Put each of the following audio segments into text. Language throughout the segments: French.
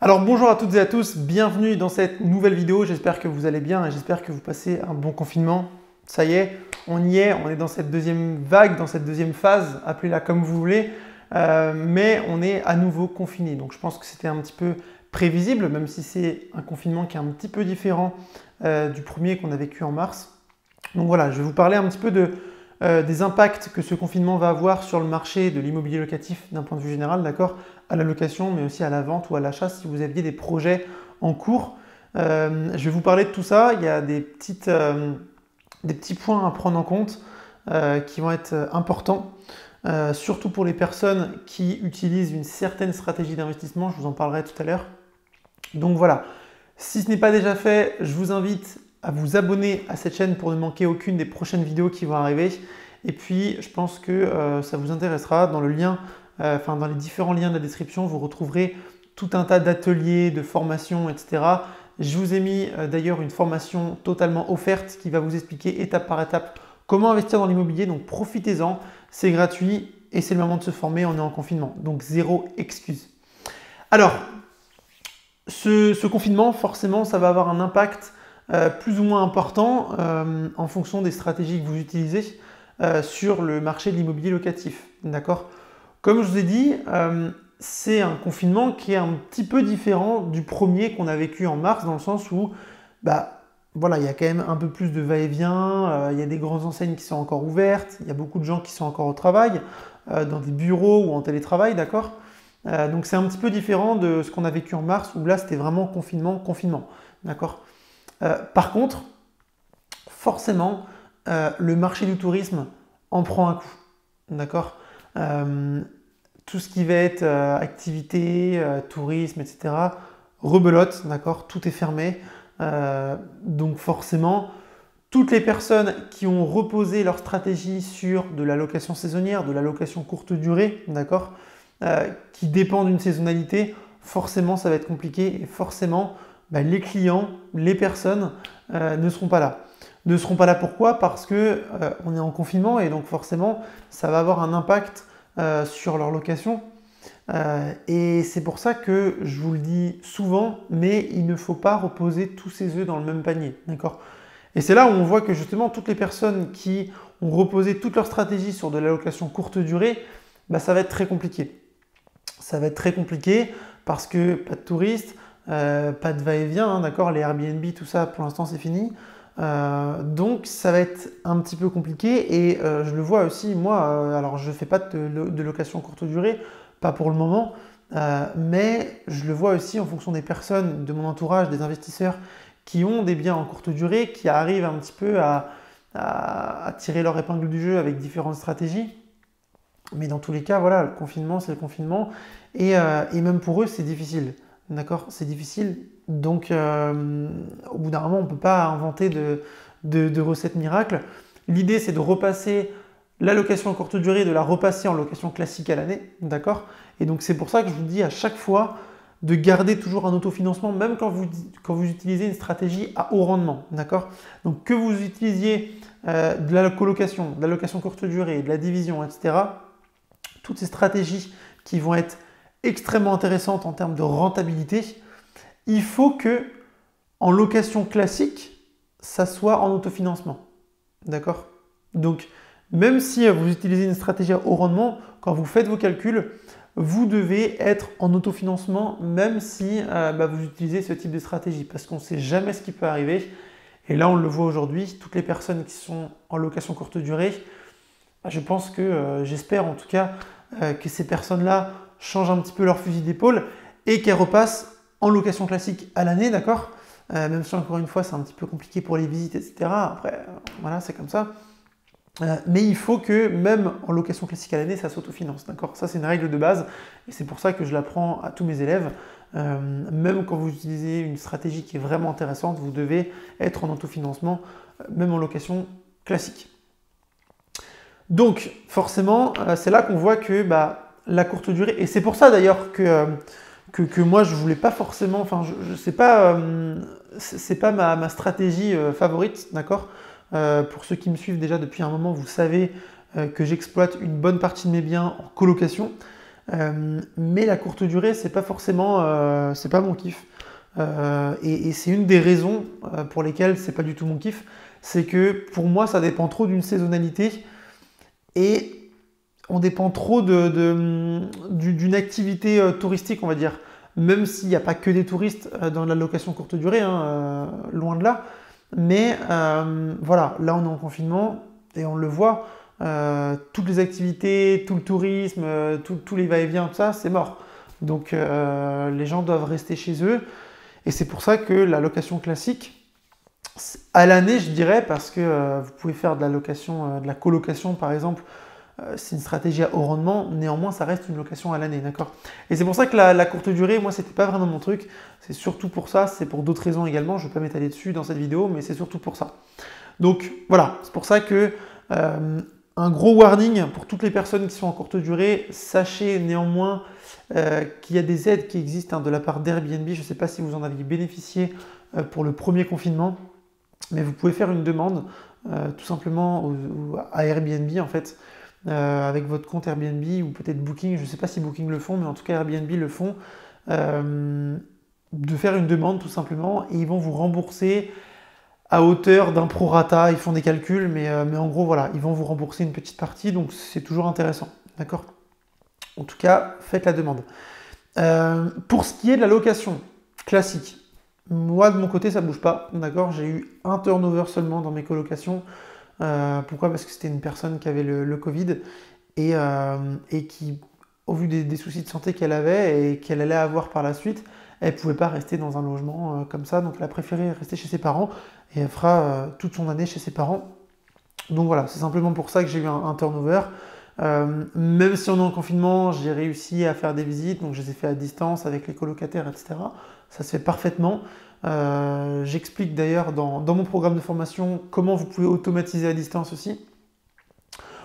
Alors bonjour à toutes et à tous, bienvenue dans cette nouvelle vidéo, j'espère que vous allez bien et j'espère que vous passez un bon confinement. Ça y est, on est dans cette deuxième vague, dans cette deuxième phase, appelez-la comme vous voulez, mais on est à nouveau confiné. Donc je pense que c'était un petit peu prévisible, même si c'est un confinement qui est un petit peu différent du premier qu'on a vécu en mars. Donc voilà, je vais vous parler un petit peu des impacts que ce confinement va avoir sur le marché de l'immobilier locatif d'un point de vue général, d'accord, à la location, mais aussi à la vente ou à l'achat si vous aviez des projets en cours. Je vais vous parler de tout ça. Il y a des petits points à prendre en compte qui vont être importants, surtout pour les personnes qui utilisent une certaine stratégie d'investissement. Je vous en parlerai tout à l'heure. Donc voilà, si ce n'est pas déjà fait, je vous invite à vous abonner à cette chaîne pour ne manquer aucune des prochaines vidéos qui vont arriver. Et puis, je pense que ça vous intéressera. Dans le lien, dans les différents liens de la description, vous retrouverez tout un tas d'ateliers, de formations, etc. Je vous ai mis d'ailleurs une formation totalement offerte qui va vous expliquer étape par étape comment investir dans l'immobilier. Donc, profitez-en, c'est gratuit et c'est le moment de se former. On est en confinement, donc zéro excuse. Alors, ce confinement, forcément, ça va avoir un impact plus ou moins important en fonction des stratégies que vous utilisez sur le marché de l'immobilier locatif. D'accord ? Comme je vous ai dit, c'est un confinement qui est un petit peu différent du premier qu'on a vécu en mars, dans le sens où voilà, il y a quand même un peu plus de va-et-vient, il y a des grandes enseignes qui sont encore ouvertes, il y a beaucoup de gens qui sont encore au travail, dans des bureaux ou en télétravail, d'accord ? Donc c'est un petit peu différent de ce qu'on a vécu en mars, où là c'était vraiment confinement, d'accord ? Par contre, forcément, le marché du tourisme en prend un coup, d'accord ? Tout ce qui va être activité, tourisme, etc., rebelote, d'accord ? Tout est fermé. Donc forcément, toutes les personnes qui ont reposé leur stratégie sur de la location saisonnière, de la location courte durée, d'accord ? Qui dépend d'une saisonnalité, forcément ça va être compliqué et forcément les clients, les personnes ne seront pas là. Ne seront pas là pourquoi ? Parce que on est en confinement et donc forcément ça va avoir un impact sur leur location. Et c'est pour ça que je vous le dis souvent, mais il ne faut pas reposer tous ses œufs dans le même panier. D'accord ? Et c'est là où on voit que justement toutes les personnes qui ont reposé toute leur stratégie sur de la location courte durée, ça va être très compliqué. Ça va être très compliqué parce que pas de touristes, pas de va-et-vient, d'accord, les Airbnb, tout ça, pour l'instant, c'est fini. Donc, ça va être un petit peu compliqué et je le vois aussi, moi, alors je ne fais pas de location courte durée, pas pour le moment, mais je le vois aussi en fonction des personnes de mon entourage, des investisseurs qui ont des biens en courte durée, qui arrivent un petit peu à tirer leur épingle du jeu avec différentes stratégies. Mais dans tous les cas, voilà, le confinement, c'est le confinement. Et même pour eux, c'est difficile. D'accord ? C'est difficile. Donc, au bout d'un moment, on ne peut pas inventer de recettes miracles. L'idée, c'est de repasser la location en courte durée, de la repasser en location classique à l'année. D'accord ? Et donc, c'est pour ça que je vous dis à chaque fois de garder toujours un autofinancement, même quand vous utilisez une stratégie à haut rendement. D'accord ? Donc, que vous utilisiez de la colocation, de la location courte durée, de la division, etc., toutes ces stratégies qui vont être extrêmement intéressantes en termes de rentabilité, il faut que en location classique, ça soit en autofinancement. D'accord ? Donc, même si vous utilisez une stratégie à haut rendement, quand vous faites vos calculs, vous devez être en autofinancement, même si vous utilisez ce type de stratégie, parce qu'on ne sait jamais ce qui peut arriver. Et là, on le voit aujourd'hui, toutes les personnes qui sont en location courte durée, je pense que, j'espère en tout cas, que ces personnes-là changent un petit peu leur fusil d'épaule et qu'elles repassent en location classique à l'année, d'accord ? Même si encore une fois, c'est un petit peu compliqué pour les visites, etc. Après, voilà, c'est comme ça. Mais il faut que même en location classique à l'année, ça s'autofinance, d'accord ? Ça, c'est une règle de base et c'est pour ça que je l'apprends à tous mes élèves. Même quand vous utilisez une stratégie qui est vraiment intéressante, vous devez être en autofinancement, même en location classique. Donc, forcément, c'est là qu'on voit que la courte durée, et c'est pour ça d'ailleurs que moi je voulais pas forcément, enfin, c'est pas ma stratégie favorite, d'accord ? Pour ceux qui me suivent déjà depuis un moment, vous savez que j'exploite une bonne partie de mes biens en colocation. Mais la courte durée, c'est pas forcément, c'est pas mon kiff. Et c'est une des raisons pour lesquelles c'est pas du tout mon kiff, c'est que pour moi, ça dépend trop d'une saisonnalité et on dépend trop d'une activité touristique, on va dire. Même s'il n'y a pas que des touristes dans la location courte durée, hein, loin de là. Mais voilà, là on est en confinement et on le voit, toutes les activités, tout le tourisme, tous les va-et-vient, tout ça, c'est mort. Donc les gens doivent rester chez eux. Et c'est pour ça que la location classique, à l'année, je dirais, parce que vous pouvez faire de la location, de la colocation par exemple, c'est une stratégie à haut rendement, néanmoins ça reste une location à l'année, d'accord? Et c'est pour ça que la courte durée, moi c'était pas vraiment mon truc, c'est surtout pour ça, c'est pour d'autres raisons également, je ne vais pas m'étaler dessus dans cette vidéo, mais c'est surtout pour ça. Donc voilà, c'est pour ça que un gros warning pour toutes les personnes qui sont en courte durée, sachez néanmoins qu'il y a des aides qui existent de la part d'Airbnb, je ne sais pas si vous en aviez bénéficié pour le premier confinement, mais vous pouvez faire une demande tout simplement à Airbnb en fait, avec votre compte Airbnb ou peut-être Booking, je ne sais pas si Booking le font, mais en tout cas Airbnb le font, de faire une demande tout simplement et ils vont vous rembourser à hauteur d'un prorata, ils font des calculs, mais en gros voilà, ils vont vous rembourser une petite partie, donc c'est toujours intéressant, d'accord? En tout cas, faites la demande. Pour ce qui est de la location classique, moi de mon côté ça ne bouge pas, d'accord? J'ai eu un turnover seulement dans mes colocations. Pourquoi? Parce que c'était une personne qui avait le Covid et qui, au vu des soucis de santé qu'elle avait et qu'elle allait avoir par la suite, elle ne pouvait pas rester dans un logement comme ça, donc elle a préféré rester chez ses parents et elle fera toute son année chez ses parents. Donc voilà, c'est simplement pour ça que j'ai eu un turnover. Même si on est en confinement, j'ai réussi à faire des visites, donc je les ai fait à distance avec les colocataires, etc. Ça se fait parfaitement. J'explique d'ailleurs dans mon programme de formation comment vous pouvez automatiser à distance aussi.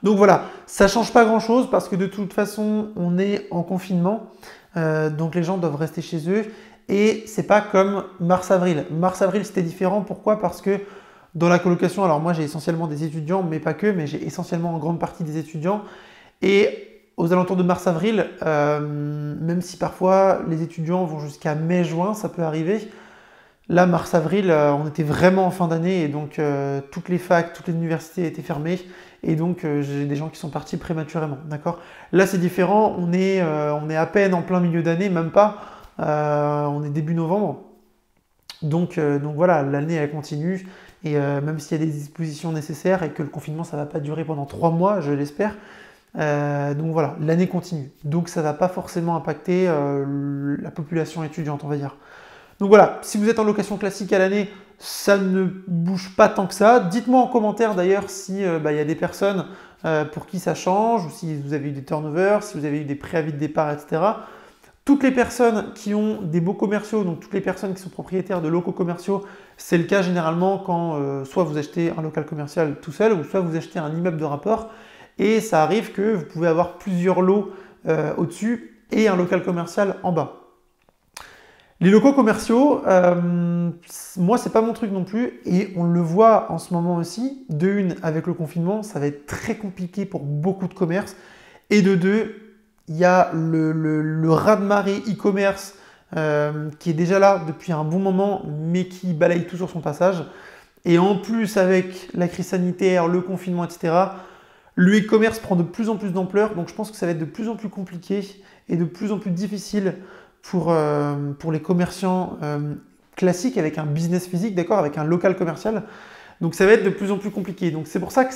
Donc voilà, ça ne change pas grand-chose parce que de toute façon, on est en confinement. Donc les gens doivent rester chez eux. Et c'est pas comme mars-avril. Mars-avril, c'était différent. Pourquoi? Parce que dans la colocation, alors moi j'ai essentiellement des étudiants, mais pas que, mais j'ai essentiellement en grande partie des étudiants. Et aux alentours de mars-avril, même si parfois les étudiants vont jusqu'à mai-juin, ça peut arriver. Là, mars-avril, on était vraiment en fin d'année et donc toutes les facs, toutes les universités étaient fermées et donc j'ai des gens qui sont partis prématurément, d'accord? Là, c'est différent, on est à peine en plein milieu d'année, même pas, on est début novembre. Donc voilà, l'année elle continue et même s'il y a des dispositions nécessaires et que le confinement ça ne va pas durer pendant 3 mois, je l'espère, donc voilà, l'année continue. Donc ça ne va pas forcément impacter la population étudiante, on va dire. Donc voilà, si vous êtes en location classique à l'année, ça ne bouge pas tant que ça. Dites-moi en commentaire d'ailleurs si y a des personnes pour qui ça change, ou si vous avez eu des turnovers, si vous avez eu des préavis de départ, etc. Toutes les personnes qui ont des baux commerciaux, donc toutes les personnes qui sont propriétaires de locaux commerciaux, c'est le cas généralement quand soit vous achetez un local commercial tout seul, ou soit vous achetez un immeuble de rapport, et ça arrive que vous pouvez avoir plusieurs lots au-dessus et un local commercial en bas. Les locaux commerciaux, moi c'est pas mon truc non plus et on le voit en ce moment aussi. De une, avec le confinement, ça va être très compliqué pour beaucoup de commerces. Et de deux, il y a le raz-de-marée e-commerce qui est déjà là depuis un bon moment mais qui balaye tout sur son passage. Et en plus avec la crise sanitaire, le confinement, etc., le e-commerce prend de plus en plus d'ampleur. Donc je pense que ça va être de plus en plus compliqué et de plus en plus difficile pour les commerçants classiques avec un business physique, d'accord, avec un local commercial. Donc ça va être de plus en plus compliqué. Donc c'est pour ça que,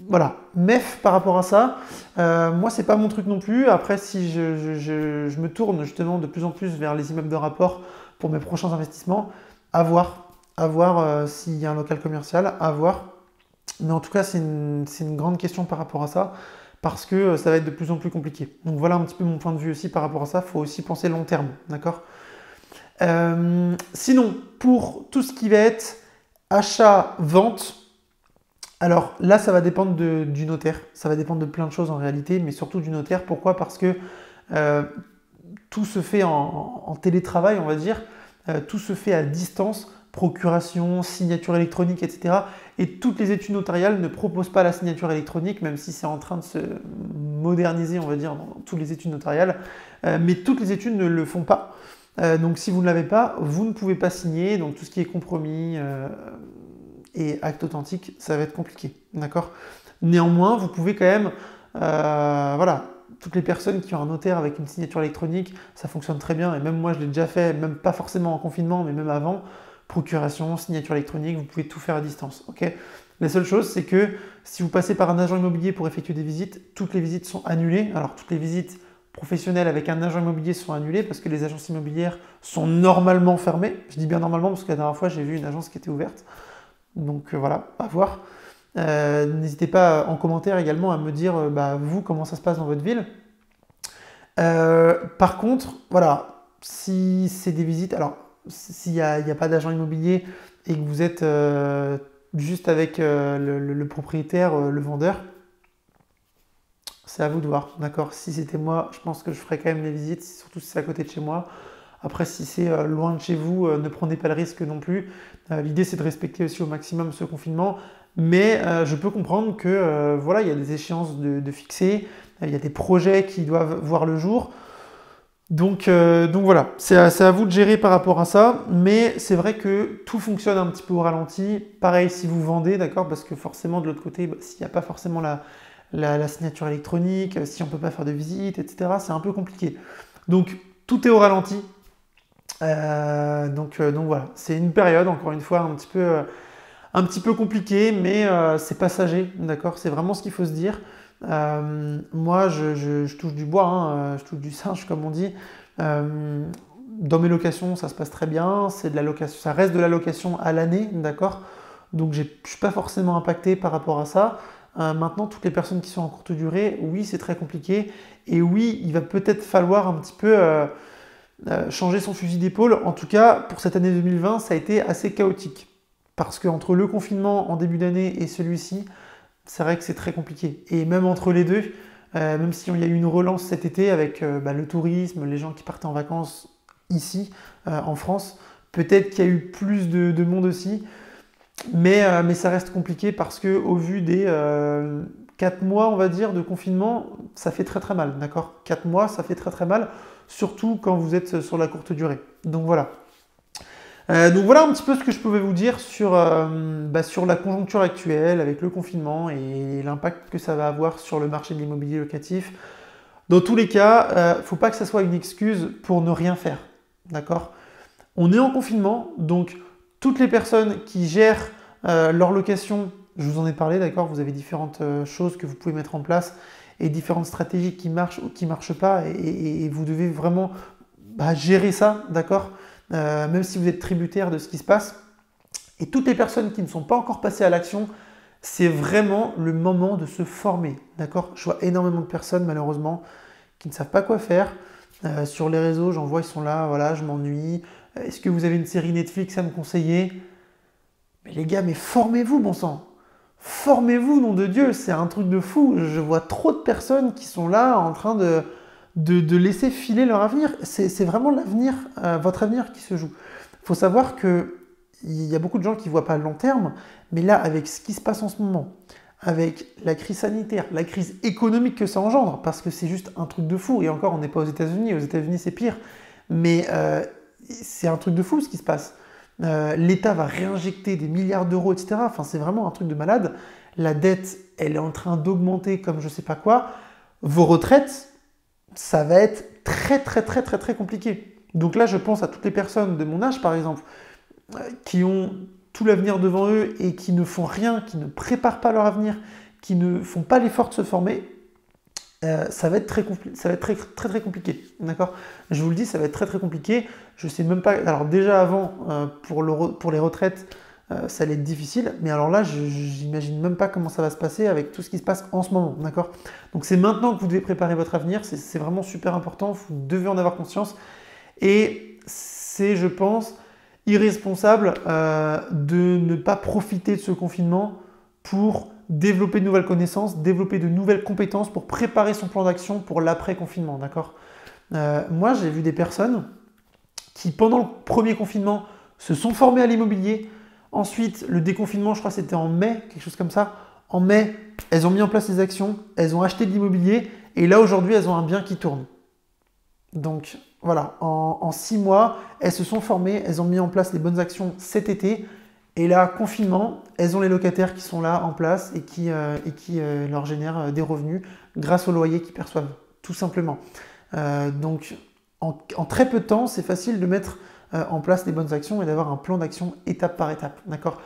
voilà, MEF par rapport à ça. Moi, c'est pas mon truc non plus. Après, si je me tourne justement de plus en plus vers les immeubles de rapport pour mes prochains investissements, à voir s'il y a un local commercial, à voir. Mais en tout cas, c'est une grande question par rapport à ça, parce que ça va être de plus en plus compliqué. Donc voilà un petit peu mon point de vue aussi par rapport à ça, il faut aussi penser long terme, d'accord? Sinon, pour tout ce qui va être achat, vente, alors là, ça va dépendre du notaire, ça va dépendre de plein de choses en réalité, mais surtout du notaire. Pourquoi? Parce que tout se fait en télétravail, on va dire, tout se fait à distance, procuration, signature électronique, etc. Et toutes les études notariales ne proposent pas la signature électronique, même si c'est en train de se moderniser, on va dire, dans toutes les études notariales. Mais toutes les études ne le font pas. Donc si vous ne l'avez pas, vous ne pouvez pas signer. Donc tout ce qui est compromis et acte authentique, ça va être compliqué. D'accord? Néanmoins, vous pouvez quand même, voilà, toutes les personnes qui ont un notaire avec une signature électronique, ça fonctionne très bien. Et même moi, je l'ai déjà fait, même pas forcément en confinement, mais même avant. Procuration, signature électronique, vous pouvez tout faire à distance. Okay, la seule chose, c'est que si vous passez par un agent immobilier pour effectuer des visites, toutes les visites sont annulées. Alors, toutes les visites professionnelles avec un agent immobilier sont annulées parce que les agences immobilières sont normalement fermées. Je dis bien normalement parce que la dernière fois, j'ai vu une agence qui était ouverte. Donc voilà, à voir. N'hésitez pas en commentaire également à me dire, vous, comment ça se passe dans votre ville. Par contre, voilà, si c'est des visites, alors s'il n'y a pas d'agent immobilier et que vous êtes juste avec le propriétaire, le vendeur, c'est à vous de voir, d'accord? Si c'était moi, je pense que je ferais quand même les visites, surtout si c'est à côté de chez moi. Après, si c'est loin de chez vous, ne prenez pas le risque non plus. L'idée, c'est de respecter aussi au maximum ce confinement. Mais je peux comprendre que voilà, il y a des échéances de fixer, il y a des projets qui doivent voir le jour. Donc voilà, c'est à vous de gérer par rapport à ça. Mais c'est vrai que tout fonctionne un petit peu au ralenti. Pareil si vous vendez, d'accord? Parce que forcément, de l'autre côté, s'il n'y a pas forcément la signature électronique, si on ne peut pas faire de visite, etc., c'est un peu compliqué. Donc tout est au ralenti. Donc voilà, c'est une période, encore une fois, un petit peu compliquée, mais c'est passager, d'accord? C'est vraiment ce qu'il faut se dire. Moi, je touche du bois, hein, je touche du singe, comme on dit. Dans mes locations, ça se passe très bien. C'est de la location, ça reste de la location à l'année, d'accord? Donc je ne suis pas forcément impacté par rapport à ça. Maintenant, toutes les personnes qui sont en courte durée, oui, c'est très compliqué. Et oui, il va peut-être falloir un petit peu changer son fusil d'épaule. En tout cas, pour cette année 2020, ça a été assez chaotique. Parce qu'entre le confinement en début d'année et celui-ci, c'est vrai que c'est très compliqué. Et même entre les deux, même si il y a eu une relance cet été avec le tourisme, les gens qui partaient en vacances ici, en France, peut-être qu'il y a eu plus de monde aussi. Mais ça reste compliqué parce qu'au vu des 4 mois, on va dire, de confinement, ça fait très très mal, d'accord? 4 mois, ça fait très très mal, surtout quand vous êtes sur la courte durée. Donc voilà. Donc voilà un petit peu ce que je pouvais vous dire sur la conjoncture actuelle avec le confinement et l'impact que ça va avoir sur le marché de l'immobilier locatif. Dans tous les cas, il ne faut pas que ça soit une excuse pour ne rien faire, d'accord? On est en confinement, donc toutes les personnes qui gèrent leur location, je vous en ai parlé, d'accord? Vous avez différentes choses que vous pouvez mettre en place et différentes stratégies qui marchent ou qui ne marchent pas et vous devez vraiment gérer ça, d'accord? Même si vous êtes tributaire de ce qui se passe. Et toutes les personnes qui ne sont pas encore passées à l'action, c'est vraiment le moment de se former, d'accord? Je vois énormément de personnes, malheureusement, qui ne savent pas quoi faire. Sur les réseaux, j'en vois, ils sont là, voilà, je m'ennuie. Est-ce que vous avez une série Netflix à me conseiller? Mais les gars, mais formez-vous, bon sang! Formez-vous, nom de Dieu, c'est un truc de fou. Je vois trop de personnes qui sont là en train de laisser filer leur avenir. C'est vraiment l'avenir, votre avenir qui se joue. Il faut savoir qu'il y a beaucoup de gens qui ne voient pas le long terme, mais là, avec ce qui se passe en ce moment, avec la crise sanitaire, la crise économique que ça engendre, parce que c'est juste un truc de fou, et encore, on n'est pas aux États-Unis c'est pire, mais c'est un truc de fou ce qui se passe. L'État va réinjecter des milliards d'euros, etc. Enfin, c'est vraiment un truc de malade. La dette, elle est en train d'augmenter comme je ne sais pas quoi. Vos retraites, ça va être très très compliqué. Donc là, je pense à toutes les personnes de mon âge, par exemple, qui ont tout l'avenir devant eux et qui ne font rien, qui ne préparent pas leur avenir, qui ne font pas l'effort de se former. Ça va être très compliqué, d'accord? Je vous le dis, ça va être très compliqué. Je sais même pas. Alors déjà avant, pour les retraites, ça allait être difficile, mais alors là, j'imagine même pas comment ça va se passer avec tout ce qui se passe en ce moment, d'accord? Donc c'est maintenant que vous devez préparer votre avenir, c'est vraiment super important, vous devez en avoir conscience, et c'est, je pense, irresponsable de ne pas profiter de ce confinement pour développer de nouvelles connaissances, développer de nouvelles compétences pour préparer son plan d'action pour l'après-confinement, d'accord? Moi, j'ai vu des personnes qui, pendant le premier confinement, se sont formées à l'immobilier. Ensuite, le déconfinement, je crois que c'était en mai, quelque chose comme ça. En mai, elles ont mis en place les actions, elles ont acheté de l'immobilier Et là, aujourd'hui, elles ont un bien qui tourne. Donc voilà, en 6 mois, elles se sont formées, elles ont mis en place les bonnes actions cet été. Et là, confinement, elles ont les locataires qui sont là en place et qui leur génèrent des revenus grâce au loyer qu'ils perçoivent, tout simplement. Donc en très peu de temps, c'est facile de mettre en place les bonnes actions et d'avoir un plan d'action étape par étape. D'accord ?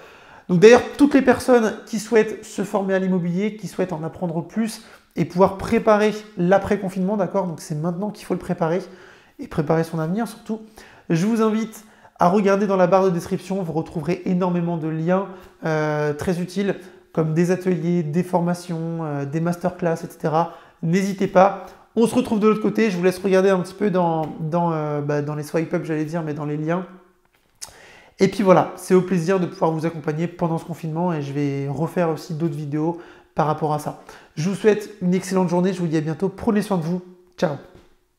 Donc d'ailleurs, toutes les personnes qui souhaitent se former à l'immobilier, qui souhaitent en apprendre plus et pouvoir préparer l'après-confinement, d'accord ? Donc c'est maintenant qu'il faut le préparer et préparer son avenir surtout. Je vous invite à regarder dans la barre de description, vous retrouverez énormément de liens très utiles comme des ateliers, des formations, des masterclass, etc. N'hésitez pas. On se retrouve de l'autre côté. Je vous laisse regarder un petit peu dans les swipe up, j'allais dire, mais dans les liens. Et puis voilà, c'est au plaisir de pouvoir vous accompagner pendant ce confinement et je vais refaire aussi d'autres vidéos par rapport à ça. Je vous souhaite une excellente journée. Je vous dis à bientôt. Prenez soin de vous. Ciao.